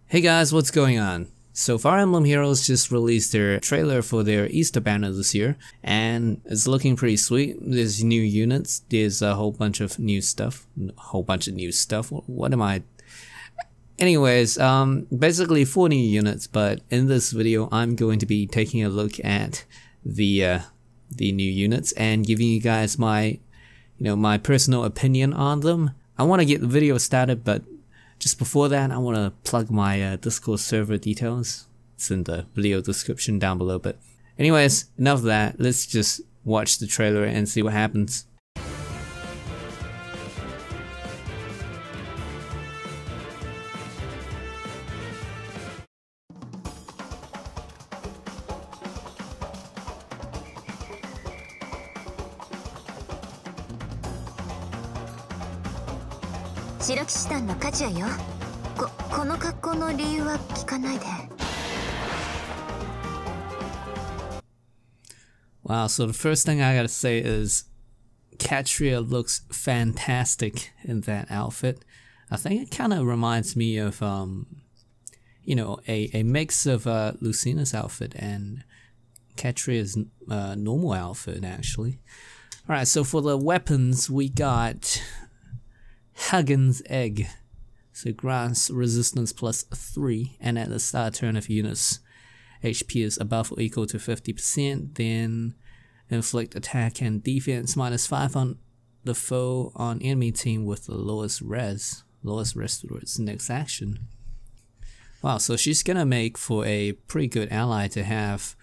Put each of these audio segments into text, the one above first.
Hey guys, what's going on? So Fire Emblem Heroes just released their trailer for their Easter banner this year, and it's looking pretty sweet. There's new units, there's a whole bunch of new stuff. What am I? Anyways, basically 4 new units, but in this video I'm going to be taking a look at the new units and giving you guys my my personal opinion on them. I want to get the video started, but just before that, I want to plug my Discord server details. It's in the video description down below. But anyways, enough of that. Let's just watch the trailer and see what happens. Wow, so the first thing I gotta say is Katria looks fantastic in that outfit. I think it kind of reminds me of a mix of Lucina's outfit and Katria's normal outfit actually. Alright, so for the weapons we got Hagen's Egg. So grants resistance +3, and at the start turn of units HP is above or equal to 50%, then inflict attack and defense -5 on the foe on enemy team with the lowest res towards next action. Wow, so she's gonna make for a pretty good ally to have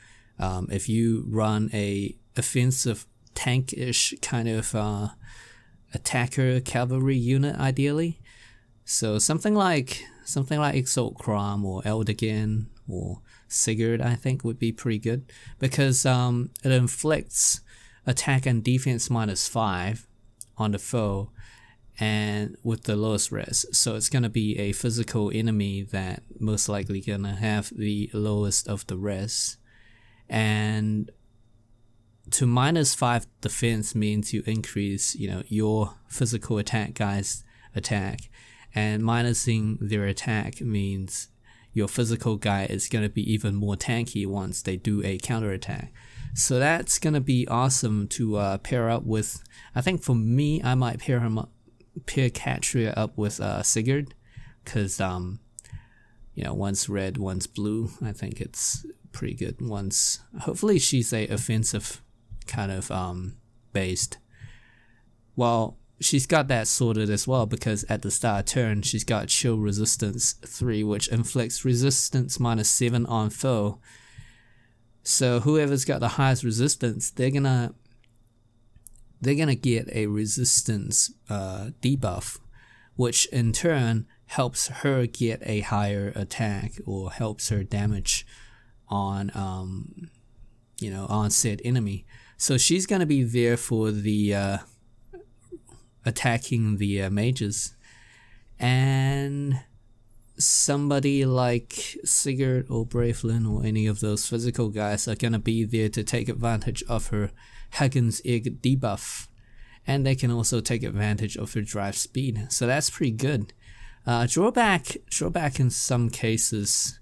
if you run a offensive tankish kind of attacker cavalry unit ideally. So something like Exalt Crom or Eldigan or Sigurd I think would be pretty good, because it inflicts attack and defense -5 on the foe and with the lowest res. So it's gonna be a physical enemy that most likely gonna have the lowest of the res. And to -5 defense means you increase, your physical attack guys' attack, and minusing their attack means your physical guy is going to be even more tanky once they do a counterattack. So that's going to be awesome to pair up with. I think for me, I might pair Katria up with Sigurd, because one's red, one's blue. I think it's pretty good. Hopefully she's a offensive kind of based. Well, she's got that sorted as well, because at the start of turn she's got chill resistance 3, which inflicts resistance -7 on foe. So whoever's got the highest resistance, they're gonna get a resistance debuff, which in turn helps her get a higher attack or helps her damage on on said enemy. So she's gonna be there for the attacking the mages, and somebody like Sigurd or Bravelin or any of those physical guys are gonna be there to take advantage of her Hagen's Egg debuff, and they can also take advantage of her drive speed. So that's pretty good. Drawback in some cases,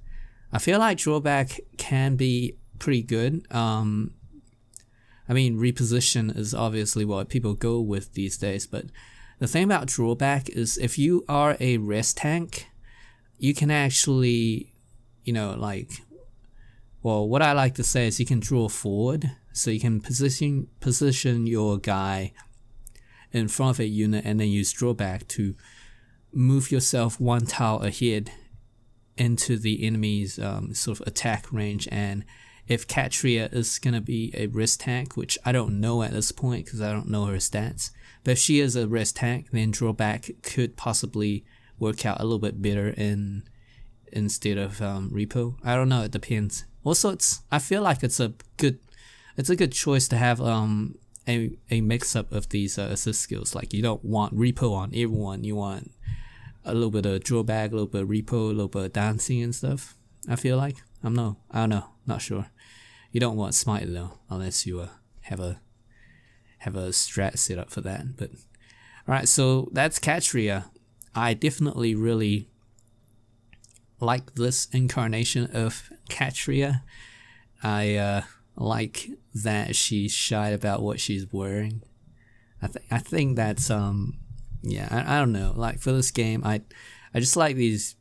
I feel like drawback can be pretty good. I mean, reposition is obviously what people go with these days, but the thing about drawback is if you are a rest tank, you can actually, what I like to say is you can draw forward, so you can position your guy in front of a unit and then use drawback to move yourself 1 tile ahead into the enemy's sort of attack range. And if Katria is going to be a rest tank, which I don't know at this point because I don't know her stats, but if she is a rest tank, then drawback could possibly work out a little bit better instead of repo. I don't know, it depends. Also, I feel like it's a good choice to have a mix-up of these assist skills. Like, you don't want repo on everyone, you want a little bit of drawback, a little bit of repo, a little bit of dancing and stuff. I feel like I don't know, not sure. You don't want smite though, unless you have a strat set up for that. But alright, so that's Katria. I definitely really like this incarnation of Katria. I like that she's shy about what she's wearing. I think that's yeah, I don't know. Like for this game, I just like these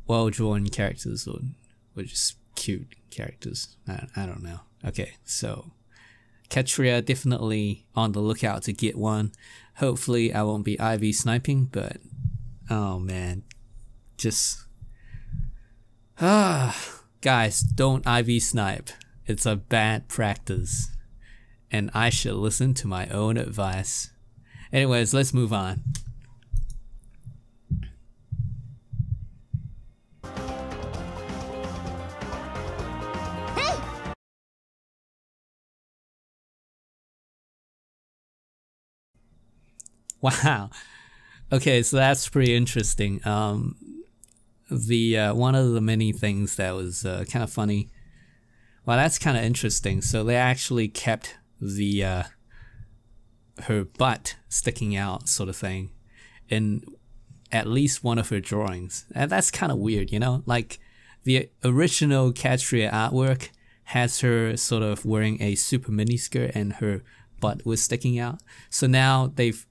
well-drawn characters or just cute characters. I don't know. Okay, so Katria, definitely on the lookout to get one. Hopefully I won't be IV sniping, but oh man, just guys, don't IV snipe. It's a bad practice, and I should listen to my own advice. Anyways, let's move on. Wow. Okay, so that's pretty interesting. The one of the many things that was kind of funny. Well, that's kind of interesting. So they actually kept the her butt sticking out, sort of thing, in at least one of her drawings, and that's kind of weird, you know. Like the original Katria artwork has her sort of wearing a super mini skirt and her butt was sticking out. So now they've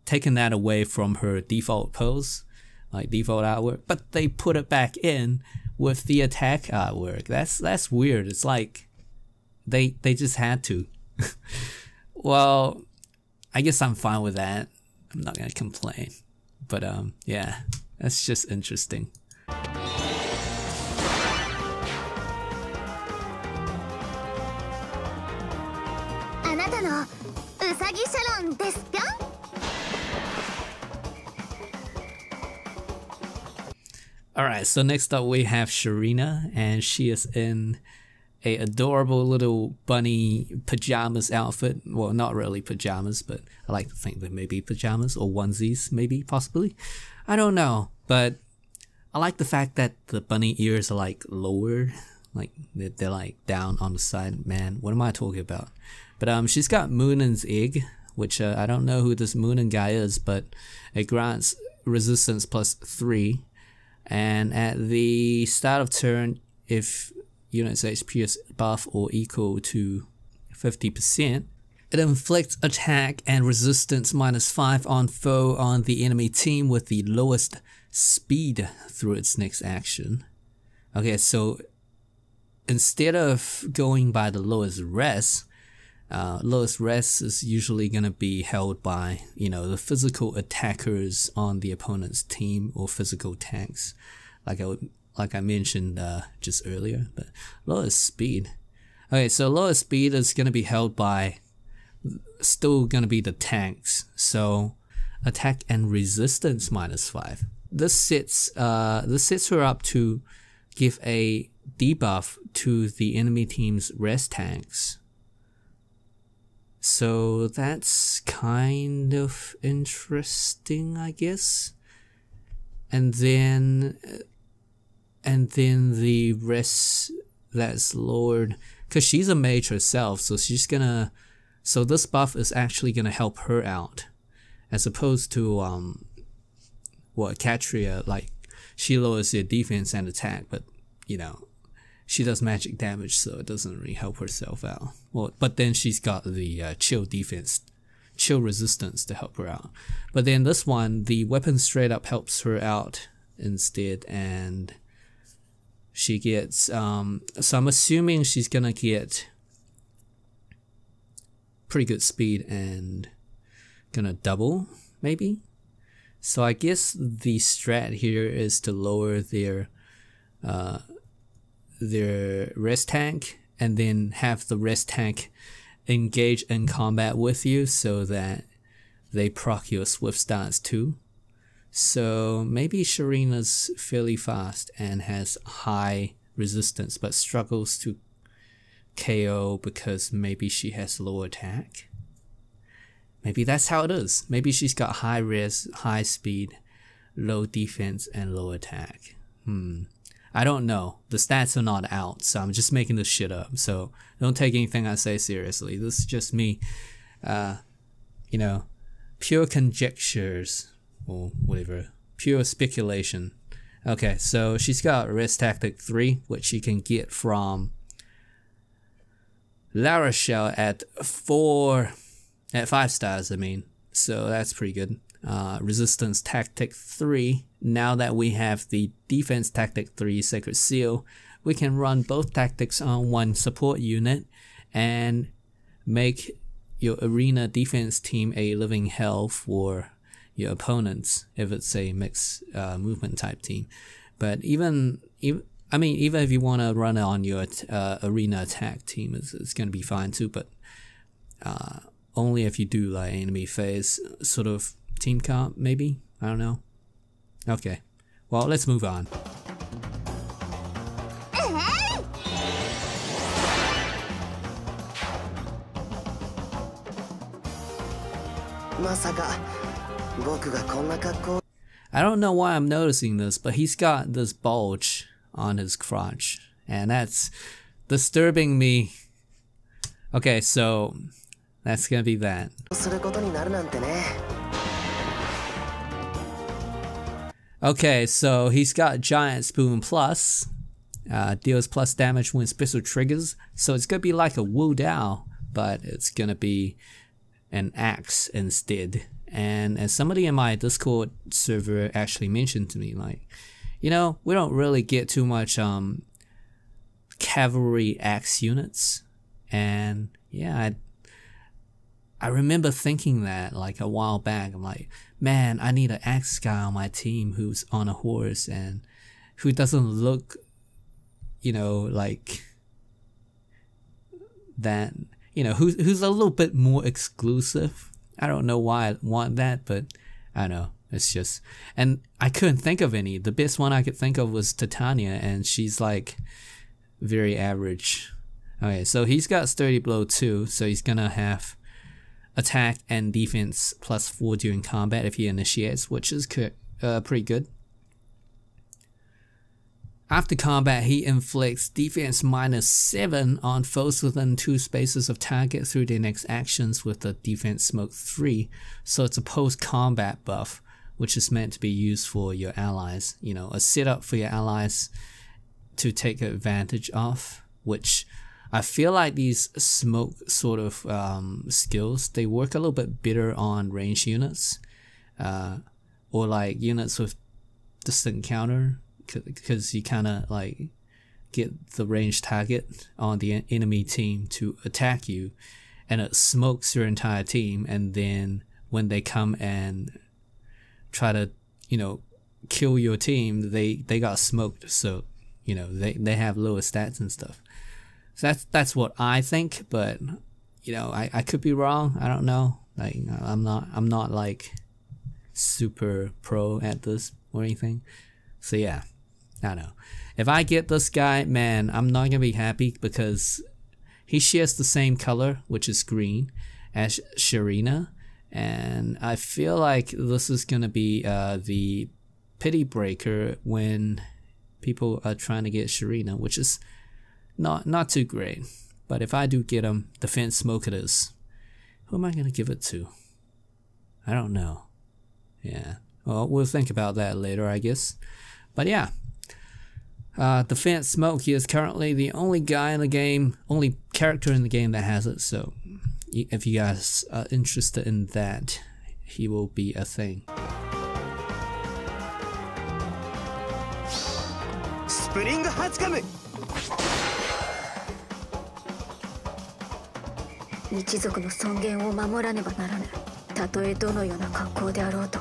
taken that away from her default pose, like default artwork, but they put it back in with the attack artwork. That's weird. It's like they just had to. Well, I guess I'm fine with that. I'm not gonna complain. But yeah, that's just interesting. あなたのうさぎサロンですぴょん。 Alright, so next up we have Sharina, and she is in a adorable little bunny pajamas outfit. Well, not really pajamas, but I like to think they may be pajamas or onesies, maybe, possibly. I don't know, but I like the fact that the bunny ears are like lowered, like they're like down on the side. Man, what am I talking about? But she's got Moonan's egg, which I don't know who this Moonan guy is, but it grants resistance +3. And at the start of turn, if unit's HP is buff or equal to 50%, it inflicts attack and resistance -5 on foe on the enemy team with the lowest speed through its next action. Okay, so instead of going by the lowest res is usually going to be held by, you know, the physical attackers on the opponent's team or physical tanks, like I mentioned just earlier. But lowest speed. Okay, so lowest speed is going to be held by, still going to be the tanks. So attack and resistance -5. This sets her up to give a debuff to the enemy team's res tanks. So that's kind of interesting, I guess. And then the rest that's lowered, because she's a mage herself, so so this buff is actually gonna help her out, as opposed to Katria, like she lowers their defense and attack, but you know, she does magic damage, so it doesn't really help herself out. Well, but then she's got the chill defense, chill resistance to help her out. But then this one, the weapon straight up helps her out instead, and she gets, so I'm assuming she's gonna get pretty good speed and gonna double, maybe? So I guess the strat here is to lower their res tank and then have the res tank engage in combat with you so that they proc your swift stance too. So maybe Sharina's fairly fast and has high resistance but struggles to KO because maybe she has low attack. Maybe that's how it is. Maybe she's got high res, high speed, low defense, and low attack. I don't know. The stats are not out, so I'm just making this shit up. So don't take anything I say seriously. This is just me, you know, pure conjectures or whatever, pure speculation Okay, so she's got Risk Tactic 3, which you can get from La Rochelle at 5 stars, I mean. So that's pretty good. Resistance Tactic 3. Now that we have the Defense Tactic 3 Sacred Seal, we can run both tactics on one support unit and make your arena defense team a living hell for your opponents if it's a mixed movement type team. But even if you want to run it on your arena attack team, it's going to be fine too, but only if you do like enemy phase sort of team comp, maybe? I don't know. Okay, well, let's move on. I don't know why I'm noticing this, but he's got this bulge on his crotch, and that's disturbing me. Okay, so that's gonna be that. Okay, so he's got Giant Spoon Plus, deals plus damage when special triggers, so it's gonna be like a Wu Dao, but it's gonna be an axe instead. And as somebody in my Discord server actually mentioned to me, like, you know, we don't really get too much cavalry axe units, and yeah, I remember thinking that like a while back. I'm like, man, I need an axe guy on my team who's on a horse and who doesn't look, you know, like that, you know, who's a little bit more exclusive. I don't know why I want that, but I don't know. It's just, and I couldn't think of any. The best one I could think of was Titania, and she's like very average. Okay, so he's got Sturdy Blow too, so he's gonna have attack and defense +4 during combat if he initiates, which is pretty good. After combat, he inflicts defense -7 on foes within 2 spaces of target through their next actions with the defense smoke 3. So it's a post-combat buff, which is meant to be used for your allies. You know, a setup for your allies to take advantage of, which I feel like these smoke sort of skills, they work a little bit better on range units, or like units with distant counter, because you kind of like get the ranged target on the enemy team to attack you, and it smokes your entire team, and then when they come and try to, you know, kill your team, they got smoked, so you know they have lower stats and stuff. So that's what I think, but you know, I could be wrong. I don't know. Like I'm not like super pro at this or anything. So yeah, I don't know. If I get this guy, man, I'm not gonna be happy because he shares the same color, which is green, as Sharina, and I feel like this is gonna be the pity breaker when people are trying to get Sharina, which is not too great. But if I do get him, defense smoke it is. Who am I gonna give it to? I don't know. Yeah, well, we'll think about that later, I guess. But yeah, defense smoke, he is currently the only guy in the game, only character in the game that has it. So if you guys are interested in that, he will be a thing. Spring Hatsukamu. 一族の尊厳を守らねばならぬ。たとえどのような格好であろうと。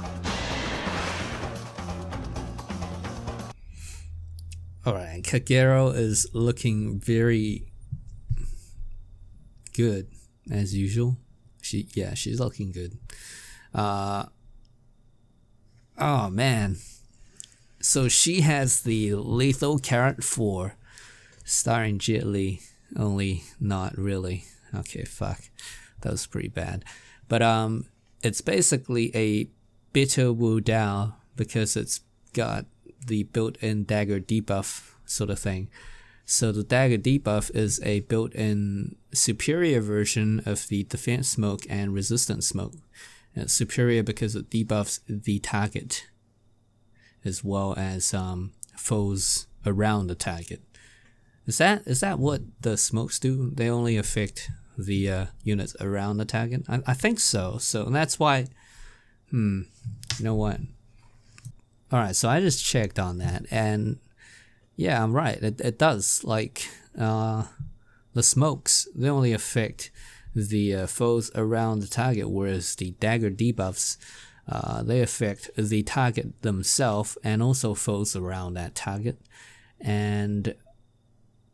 Alright, Kagero is looking very good as usual. She's looking good. Oh man. So she has the Lethal Carrot 4 starring Jet Li, only not really. Okay, fuck. That was pretty bad. But it's basically a bitter Wu Dao because it's got the built-in dagger debuff sort of thing. So the dagger debuff is a built-in superior version of the defense smoke and resistance smoke. And it's superior because it debuffs the target. as well as foes around the target. Is that what the smokes do? They only affect the units around the target? I think so. So that's why. You know what? Alright, so I just checked on that, and yeah, I'm right. It does. Like the smokes, they only affect the foes around the target, whereas the dagger debuffs, they affect the target themselves and also foes around that target. And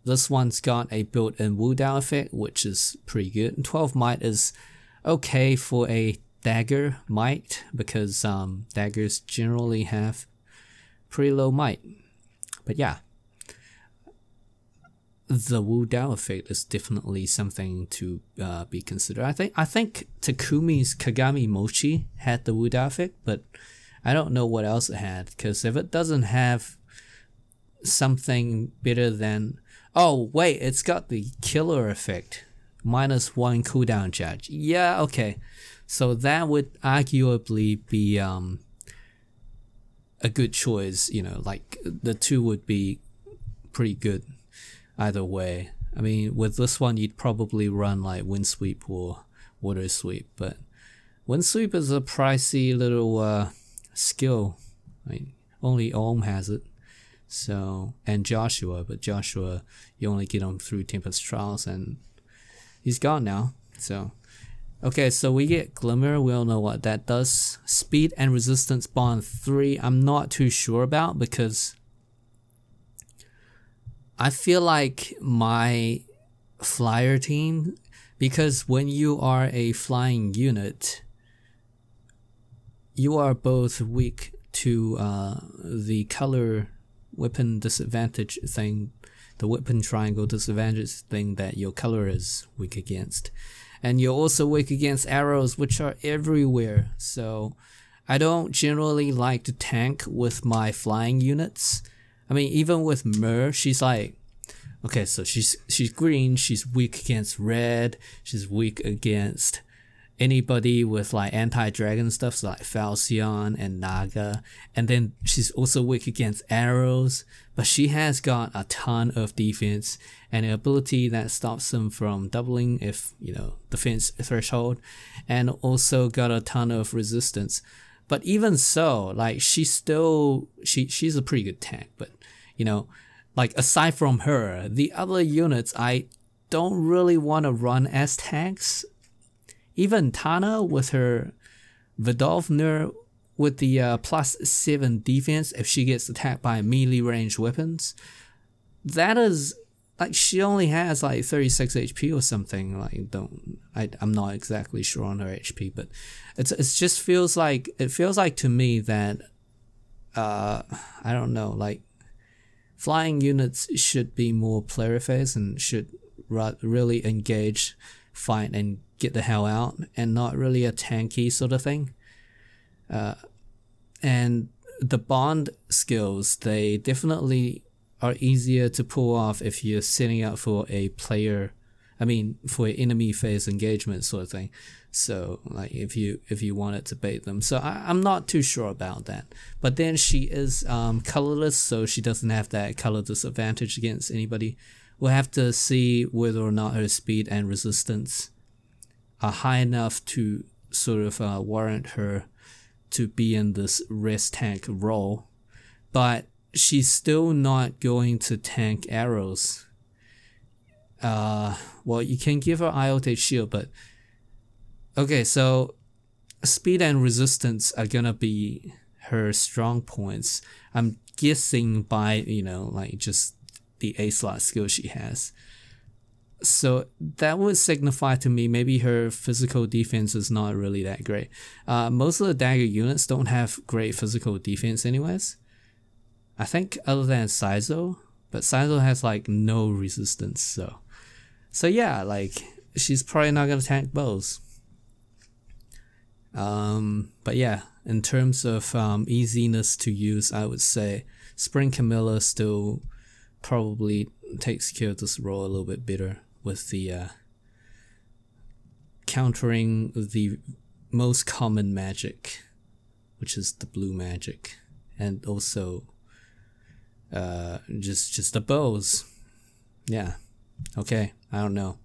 this one's got a built-in Wu Dao effect, which is pretty good. And 12 might is okay for a dagger might, because daggers generally have pretty low might. But yeah, the Wu Dao effect is definitely something to be considered. I think Takumi's Kagami Mochi had the Wu Dao effect, but I don't know what else it had, because if it doesn't have something better than... Oh wait, it's got the killer effect, -1 cooldown charge. Yeah, okay, so that would arguably be a good choice. You know, like the two would be pretty good either way. I mean, with this one you'd probably run like Wind Sweep or Water Sweep, but Wind Sweep is a pricey little skill. I mean, only Ohm has it. So, and Joshua, but Joshua, you only get him through Tempest Trials, and he's gone now. So, okay, so we get Glimmer. We all know what that does. Speed and Resistance Bond 3, I'm not too sure about, because I feel like my flyer team, because when you are a flying unit, you are both weak to the color weapon disadvantage thing, the weapon triangle disadvantage thing that your color is weak against. And you're also weak against arrows, which are everywhere. So I don't generally like to tank with my flying units. I mean, even with Mer, she's like, okay, so she's green, she's weak against red, she's weak against anybody with like anti-dragon stuff, so like Falcion and Naga, and then she's also weak against arrows, but she has got a ton of defense and an ability that stops them from doubling if, you know, defense threshold, and also got a ton of resistance. But even so, like, she's still, she's a pretty good tank, but, you know, like, aside from her, the other units I don't really want to run as tanks. Even Tana with her Vidovner with the +7 defense if she gets attacked by melee range weapons, that is like, she only has like 36 HP or something. Like, I'm not exactly sure on her HP, but it just feels like, to me that I don't know, like, flying units should be more player phase and should really engage, fight, and get the hell out, and not really a tanky sort of thing. And the bond skills, they definitely are easier to pull off if you're setting up for a player, I mean, for an enemy phase engagement sort of thing. So like, if you wanted to bait them. So I'm not too sure about that. But then she is colorless, so she doesn't have that color disadvantage against anybody. We'll have to see whether or not her speed and resistance are high enough to sort of warrant her to be in this rest tank role, but she's still not going to tank arrows. Well, you can give her IoT shield, but okay, so speed and resistance are gonna be her strong points. I'm guessing by, you know, like just the A slot skill she has. So that would signify to me maybe her physical defense is not really that great. Most of the dagger units don't have great physical defense anyways. I think other than Saizo, but Saizo has like no resistance, so yeah, like, she's probably not gonna tank bows. But yeah, in terms of easiness to use, I would say Spring Camilla still probably takes care of this role a little bit better, with the countering the most common magic, which is the blue magic, and also just the bows. Yeah, okay, I don't know,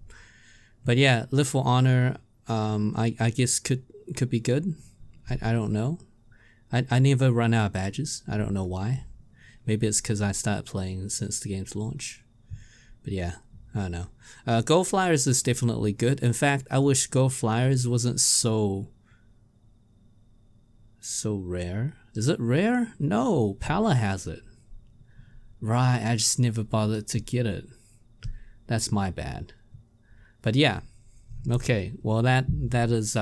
but yeah, Live for Honor, I guess could be good. I don't know. I never run out of badges. I don't know why. Maybe it's because I started playing since the game's launch. But yeah, I don't know. Gold Flyers is definitely good. In fact, I wish Gold Flyers wasn't so rare. Is it rare? No, Pala has it. Right, I just never bothered to get it. That's my bad. But yeah, okay. Well, that is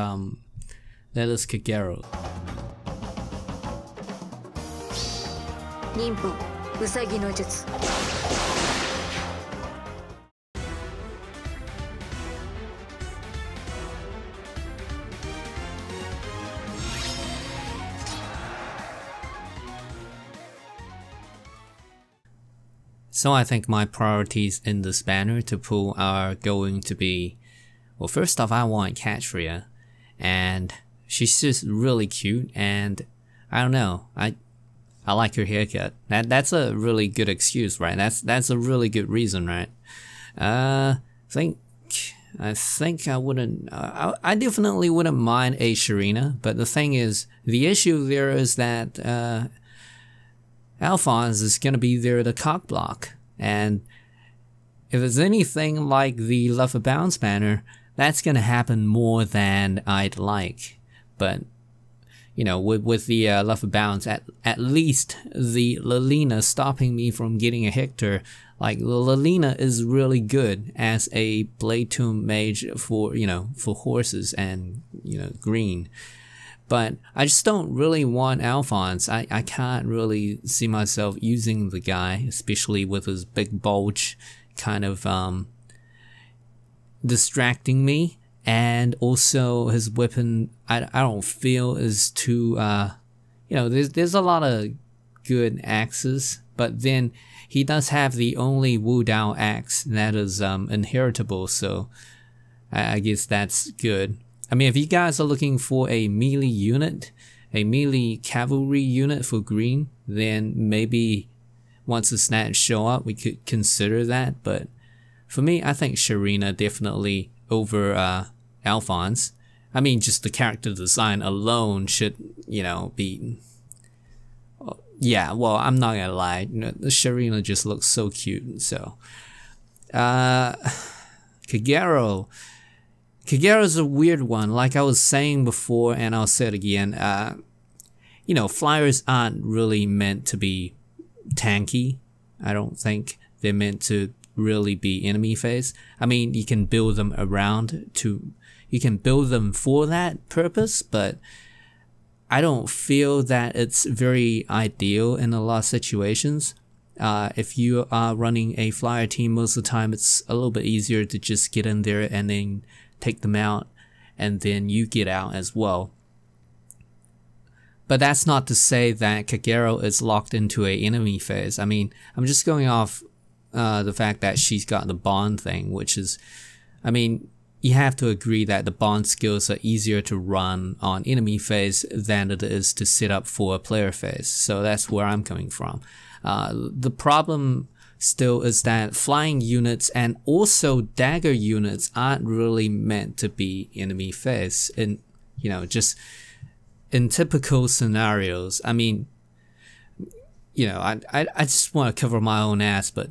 Kagero. 忍法ウサギの術 So I think my priorities in this banner to pull are going to be, well, first off, I want Katria, and she's just really cute, and I don't know, I like her haircut. That's a really good excuse, right? That's a really good reason, right? I think I wouldn't. I definitely wouldn't mind a Sharina, but the thing is, the issue there is that Alphonse is gonna be there to cock block, and if it's anything like the Love of Bounce banner, that's gonna happen more than I'd like, but. You know, with the Love of Bounce, at least the Lilina stopping me from getting a Hector. Like, Lilina is really good as a Blade Tomb mage for, you know, for horses and, you know, green. But I just don't really want Alphonse. I can't really see myself using the guy, especially with his big bulge kind of distracting me. And also his weapon, I don't feel is too, you know, there's a lot of good axes, but then he does have the only Wu Dao axe that is inheritable, so I guess that's good. I mean, if you guys are looking for a melee unit, a melee cavalry unit for green, then maybe once the stats show up, we could consider that, but for me, I think Sharina definitely over Alphonse. I mean, just the character design alone should, you know, be... Yeah, well, I'm not gonna lie. You know, the Sharina just looks so cute, so... Kagero. Kagero's a weird one. Like I was saying before, and I'll say it again, you know, flyers aren't really meant to be tanky. I don't think they're meant to really be enemy phase. I mean, you can build them around to, you can build them for that purpose, but I don't feel that it's very ideal in a lot of situations. If you are running a flyer team, most of the time it's a little bit easier to just get in there and then take them out, and then you get out as well. But that's not to say that Kagero is locked into a enemy phase. I mean, I'm just going off the fact that she's got the bond thing, which is, I mean, you have to agree that the bond skills are easier to run on enemy phase than it is to set up for a player phase. So that's where I'm coming from. The problem still is that flying units and also dagger units aren't really meant to be enemy phase in, you know, just in typical scenarios. I mean, you know, I just want to cover my own ass, but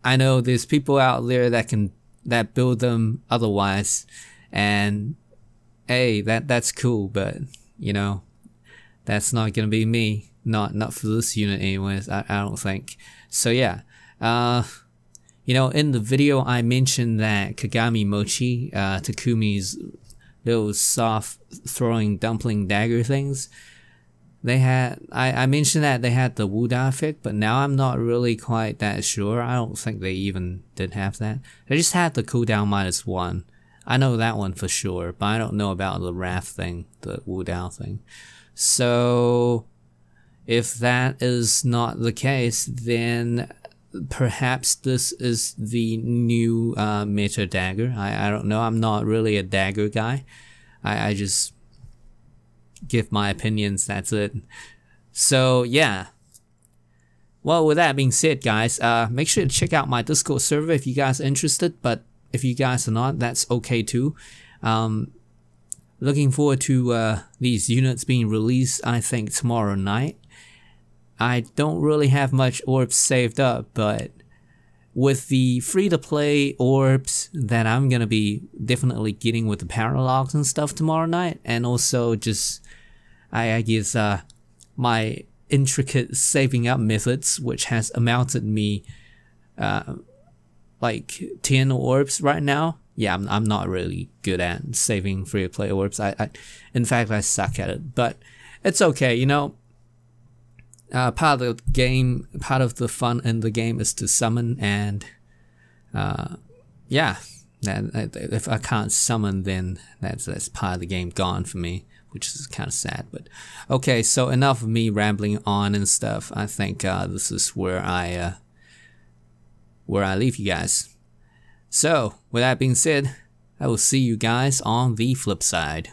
I know there's people out there that build them otherwise, and hey, that's cool, but you know, that's not gonna be me. Not for this unit anyways, I don't think. So yeah, you know, in the video I mentioned that Kagami Mochi, Takumi's little soft throwing dumpling dagger things, they had, I mentioned that they had the Wuda effect, but now I'm not really quite that sure. I don't think they even did have that. They just had the cooldown -1. I know that one for sure, but I don't know about the Wrath thing, the Wuda thing. So if that is not the case, then perhaps this is the new meta dagger. I don't know. I'm not really a dagger guy. I just give my opinions, that's it. So yeah. Well, with that being said, guys, make sure to check out my Discord server if you guys are interested. But if you guys are not, that's okay too. Looking forward to these units being released, I think, tomorrow night. I don't really have much orbs saved up, but with the free-to-play orbs that I'm gonna be definitely getting with the paralogs and stuff tomorrow night, and also just, I guess, my intricate saving up methods, which has amounted me like 10 orbs right now. Yeah, I'm not really good at saving free-to-play orbs. In fact, I suck at it, but it's okay, you know. Part of the game, part of the fun in the game is to summon, and yeah, if I can't summon, then that's part of the game gone for me, which is kind of sad. But okay, so enough of me rambling on and stuff. I think this is where I leave you guys. So with that being said, I will see you guys on the flip side.